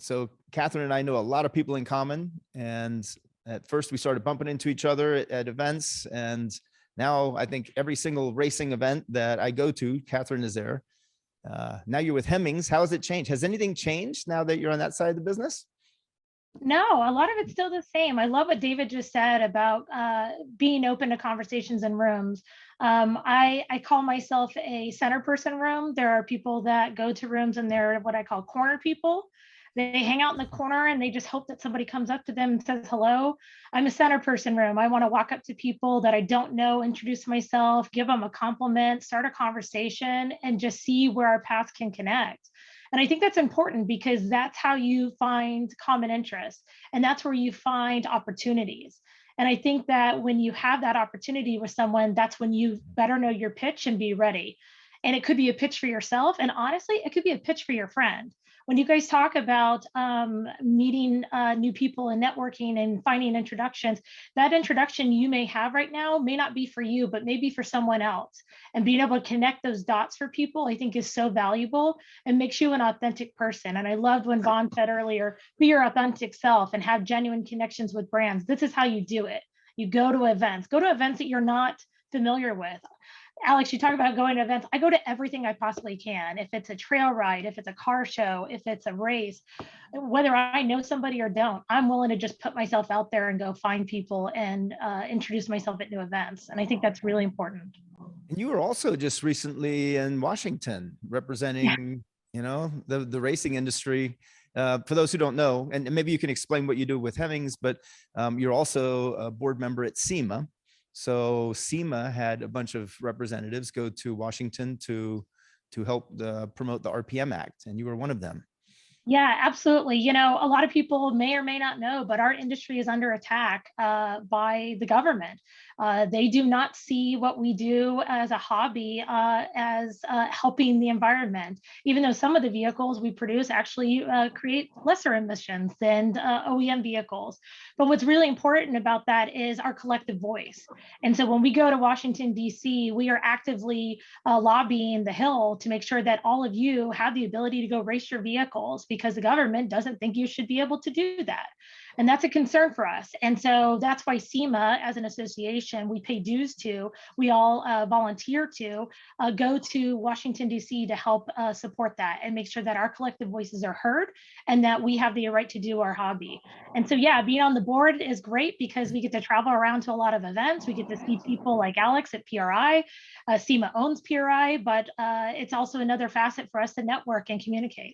So Catherine and I know a lot of people in common, and at first we started bumping into each other at events, and now I think every single racing event that I go to, Catherine is there. Now you're with Hemmings. How has it changed? Has anything changed now that you're on that side of the business? No, a lot of it's still the same. I love what David just said about being open to conversations in rooms. I call myself a center person room. There are people that go to rooms and they're what I call corner people. They hang out in the corner and they just hope that somebody comes up to them and says hello. I'm a center person room. I want to walk up to people that I don't know, introduce myself, give them a compliment, start a conversation, and just see where our paths can connect. And I think that's important because that's how you find common interests and that's where you find opportunities. And I think that when you have that opportunity with someone, that's when you better know your pitch and be ready. And it could be a pitch for yourself. And honestly, it could be a pitch for your friend. When you guys talk about meeting new people and networking and finding introductions, that introduction you may have right now may not be for you, but maybe for someone else. And being able to connect those dots for people, I think is so valuable and makes you an authentic person. And I loved when Vaughn said earlier, be your authentic self and have genuine connections with brands. This is how you do it. You go to events that you're not familiar with. Alex, you talk about going to events. I go to everything I possibly can. If it's a trail ride, if it's a car show, if it's a race, whether I know somebody or don't, I'm willing to just put myself out there and go find people and introduce myself at new events. And I think that's really important. And you were also just recently in Washington Yeah. representing, the racing industry. For those who don't know, and maybe you can explain what you do with Hemmings, but you're also a board member at SEMA. So SEMA had a bunch of representatives go to Washington to help promote the RPM Act, and you were one of them. Yeah, absolutely. A lot of people may or may not know, but our industry is under attack by the government. They do not see what we do as a hobby as helping the environment, even though some of the vehicles we produce actually create lesser emissions than OEM vehicles. But what's really important about that is our collective voice. And so when we go to Washington, D.C., we are actively lobbying the Hill to make sure that all of you have the ability to go race your vehicles because the government doesn't think you should be able to do that. And that's a concern for us. And so that's why SEMA, as an association, we pay dues to, we all volunteer to go to Washington, D.C. to help support that and make sure that our collective voices are heard and that we have the right to do our hobby. And so, yeah, being on the board is great because we get to travel around to a lot of events. We get to see people like Alex at PRI. SEMA owns PRI, but it's also another facet for us to network and communicate.